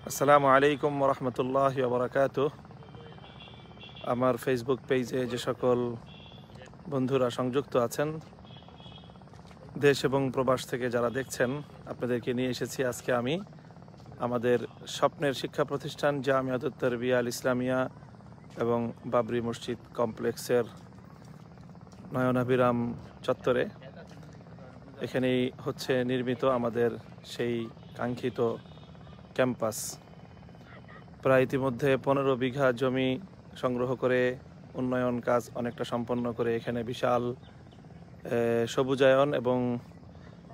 আসসালামু আলাইকুম রহমতুল্লাহি ওয়া বারাকাতুহু। আমার ফেসবুক পেজে যে সকল বন্ধুরা সংযুক্ত আছেন, দেশ এবং প্রবাস থেকে যারা দেখছেন, আপনাদেরকে নিয়ে এসেছি আজকে আমি আমাদের স্বপ্নের শিক্ষা প্রতিষ্ঠান জামিয়াতুত তারবিয়া আল ইসলামিয়া এবং বাবরি মসজিদ কমপ্লেক্সের নয়নাভিরাম চত্বরে। এখানেই হচ্ছে নির্মিত আমাদের সেই কাঙ্ক্ষিত ক্যাম্পাস। প্রায় ইতিমধ্যে 15 বিঘা জমি সংগ্রহ করে উন্নয়ন কাজ অনেকটা সম্পন্ন করে এখানে বিশাল সবুজায়ন এবং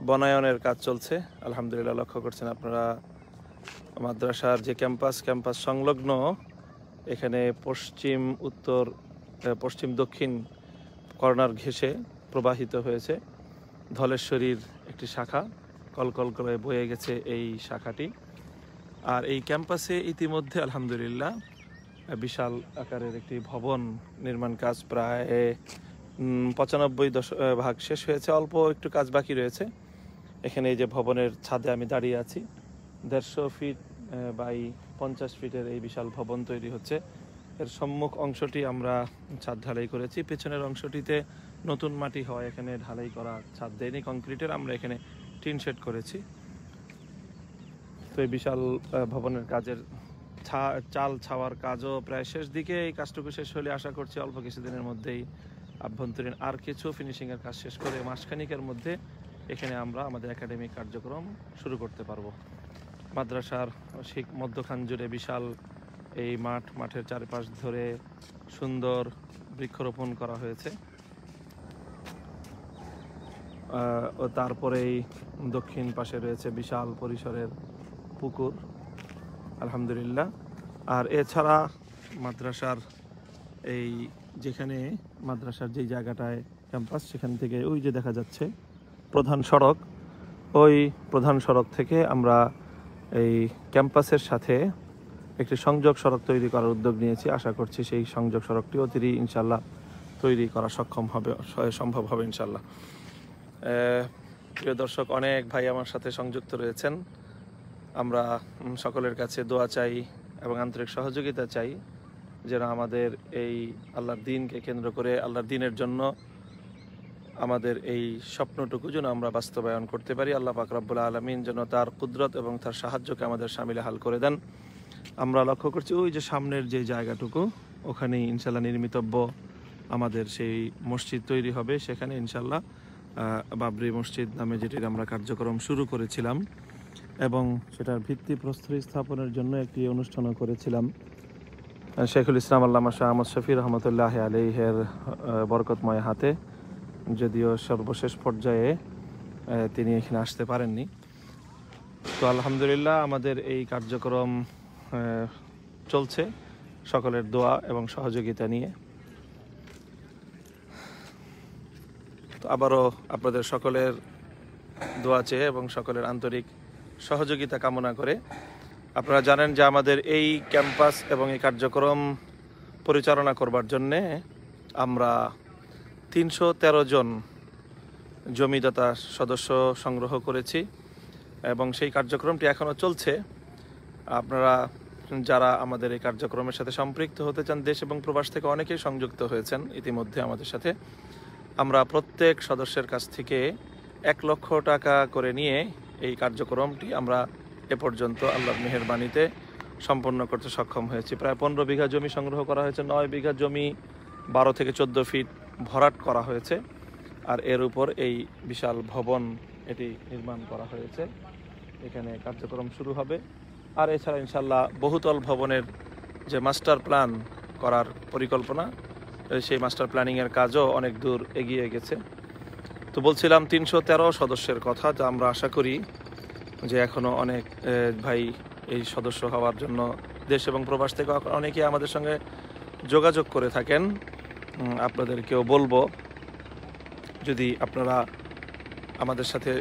বনায়নের কাজ চলছে। আলহামদুলিল্লাহ, লক্ষ্য করছেন আপনারা মাদ্রাসার যে ক্যাম্পাস সংলগ্ন এখানে পশ্চিম দক্ষিণ কর্নার ঘেঁষে প্রবাহিত হয়েছে ধলেশ্বরীর একটি শাখা, কলকল করে বয়ে গেছে এই শাখাটি। আর এই ক্যাম্পাসে ইতিমধ্যে আলহামদুলিল্লাহ বিশাল আকারের একটি ভবন নির্মাণ কাজ প্রায় 95% শেষ হয়েছে, অল্প একটু কাজ বাকি রয়েছে। এখানে এই যে ভবনের ছাদে আমি দাঁড়িয়ে আছি, 150 ফিট বাই 50 ফিটের এই বিশাল ভবন তৈরি হচ্ছে। এর সম্মুখ অংশটি আমরা ছাদ ঢালাই করেছি, পেছনের অংশটিতে নতুন মাটি হয়, এখানে ঢালাই করা ছাদ দেয়নি কংক্রিটের, আমরা এখানে টিন শেড করেছি। তো এই বিশাল ভবনের কাজের চাল ছাওয়ার কাজও প্রায় শেষ দিকে। এই কাজটুকু শেষ হলে আশা করছি অল্প কিছুদিনের মধ্যেই আভ্যন্তরীণ আর কিছু ফিনিশিংয়ের কাজ শেষ করে মাসখানিকের মধ্যে এখানে আমরা আমাদের একাডেমিক কার্যক্রম শুরু করতে পারবো। মাদ্রাসার মধ্যখান জুড়ে বিশাল এই মাঠের চারপাশ ধরে সুন্দর বৃক্ষরোপণ করা হয়েছে। ও তারপরেই দক্ষিণ পাশে রয়েছে বিশাল পরিসরের পুকুর, আলহামদুলিল্লাহ। আর এছাড়া মাদ্রাসার যেই জায়গাটায় ক্যাম্পাস, সেখান থেকে ওই যে দেখা যাচ্ছে প্রধান সড়ক, ওই প্রধান সড়ক থেকে আমরা এই ক্যাম্পাসের সাথে একটি সংযোগ সড়ক তৈরি করার উদ্যোগ নিয়েছি। আশা করছি সেই সংযোগ সড়কটি অতিরিক্ত ইনশাল্লাহ তৈরি করা সম্ভব হবে ইনশাল্লাহ। প্রিয় দর্শক, অনেক ভাই আমার সাথে সংযুক্ত রয়েছেন। আমরা সকলের কাছে দোয়া চাই এবং আন্তরিক সহযোগিতা চাই যেন আমাদের এই আল্লাহর দিনকে কেন্দ্র করে, আল্লাহর দিনের জন্য আমাদের এই স্বপ্নটুকু যেন আমরা বাস্তবায়ন করতে পারি। আল্লাহ পাক রব্বুল আলামিন যেন তার কুদরত এবং তার সাহায্যকে আমাদের শামিলে হাল করে দেন। আমরা লক্ষ্য করছি ওই যে সামনের যে জায়গাটুকু, ওখানেই ইনশাল্লাহ নির্মিতব্য আমাদের সেই মসজিদ তৈরি হবে। সেখানে ইনশাল্লাহ বাবরি মসজিদ নামে যেটির আমরা কার্যক্রম শুরু করেছিলাম এবং সেটার ভিত্তিপ্রস্তর স্থাপনের জন্য একটি অনুষ্ঠানও করেছিলাম। শেখুল ইসলাম আল্লামা শাহ আহমদ শফি রহমতুল্লাহ আলাইহের বরকতময় হাতে, যদিও সর্বশেষ পর্যায়ে তিনি এখানে আসতে পারেননি। তো আলহামদুলিল্লাহ আমাদের এই কার্যক্রম চলছে সকলের দোয়া এবং সহযোগিতা নিয়ে। তো আবারও আপনাদের সকলের দোয়া চেয়ে এবং সকলের আন্তরিক সহযোগিতা কামনা করে, আপনারা জানেন যে আমাদের এই ক্যাম্পাস এবং এই কার্যক্রম পরিচালনা করবার জন্যে আমরা 313 জন জমিদাতা সদস্য সংগ্রহ করেছি এবং সেই কার্যক্রমটি এখনও চলছে। আপনারা যারা আমাদের এই কার্যক্রমের সাথে সম্পৃক্ত হতে চান, দেশ এবং প্রবাস থেকে অনেকেই সংযুক্ত হয়েছেন ইতিমধ্যে আমাদের সাথে। আমরা প্রত্যেক সদস্যের কাছ থেকে 1 লক্ষ টাকা করে নিয়ে এই কার্যক্রমটি আমরা এ পর্যন্ত আল্লাহর মেহেরবানিতে সম্পন্ন করতে সক্ষম হয়েছি। প্রায় 15 বিঘা জমি সংগ্রহ করা হয়েছে, 9 বিঘা জমি 12 থেকে 14 ফিট ভরাট করা হয়েছে, আর এর উপর এই বিশাল ভবন এটি নির্মাণ করা হয়েছে। এখানে কার্যক্রম শুরু হবে। আর এছাড়া ইনশাল্লাহ বহুতল ভবনের যে মাস্টার প্ল্যান করার পরিকল্পনা, সেই মাস্টার প্ল্যানিংয়ের কাজও অনেক দূর এগিয়ে গেছে। তো বলছিলাম 313 সদস্যের কথা, যা আমরা আশা করি যে এখনও অনেক ভাই এই সদস্য হওয়ার জন্য দেশ এবং প্রবাস থেকে অনেকেই আমাদের সঙ্গে যোগাযোগ করে থাকেন। আপনাদেরকেও বলবো, যদি আপনারা আমাদের সাথে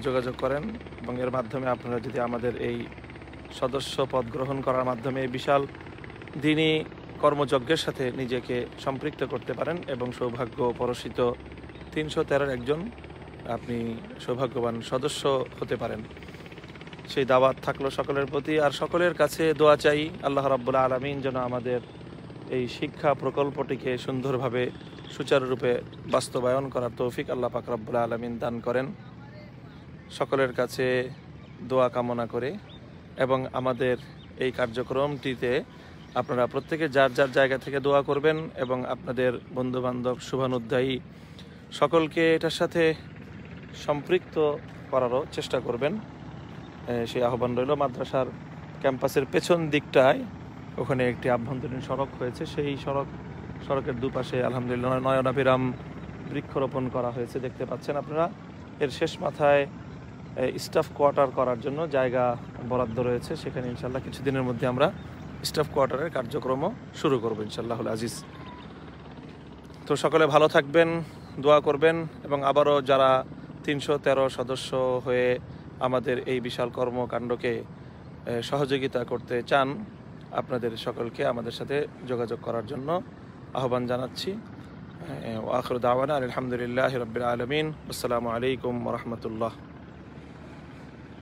যোগাযোগ করেন এবং এর মাধ্যমে আপনারা যদি আমাদের এই সদস্য পদ গ্রহণ করার মাধ্যমে এই বিশাল দিনই কর্মযজ্ঞের সাথে নিজেকে সম্পৃক্ত করতে পারেন এবং সৌভাগ্য পরশিত 313 একজন আপনি সৌভাগ্যবান সদস্য হতে পারেন। সেই দাওয়াত থাকলো সকলের প্রতি। আর সকলের কাছে দোয়া চাই আল্লাহ রাব্বুল আলামিন যেন আমাদের এই শিক্ষা প্রকল্পটিকে সুন্দরভাবে সুচারুরূপে বাস্তবায়ন করার তৌফিক আল্লাহ পাক রব্বুল আলামিন দান করেন। সকলের কাছে দোয়া কামনা করে এবং আমাদের এই কার্যক্রমটিতে আপনারা প্রত্যেকে যার যার জায়গা থেকে দোয়া করবেন এবং আপনাদের বন্ধুবান্ধব শুভানুধ্যায়ী সকলকে এটার সাথে সম্পৃক্ত করারও চেষ্টা করবেন। সেই আহ্বান রইল। মাদ্রাসার ক্যাম্পাসের পেছন দিকটায় ওখানে একটি আভ্যন্তরীণ সড়ক হয়েছে, সেই সড়কের দুপাশে আলহামদুলিল্লাহ নয়নাভিরাম বৃক্ষরোপণ করা হয়েছে, দেখতে পাচ্ছেন আপনারা। এর শেষ মাথায় স্টাফ কোয়ার্টার করার জন্য জায়গা বরাদ্দ রয়েছে, সেখানে ইনশাল্লাহ কিছুদিনের মধ্যে আমরা স্টাফ কোয়ার্টারের কার্যক্রমও শুরু করবো ইনশাল্লাহুল আজিজ। তো সকলে ভালো থাকবেন, দোয়া করবেন এবং আবারও যারা 313 সদস্য হয়ে আমাদের এই বিশাল কর্মকাণ্ডকে সহযোগিতা করতে চান আপনাদের সকলকে আমাদের সাথে যোগাযোগ করার জন্য আহ্বান জানাচ্ছি। ওয়া আখিরু দাওয়ানা আলহামদুলিল্লাহি রাব্বিল আলামিন। আসসালামু আলাইকুম ওয়া রাহমাতুল্লাহ।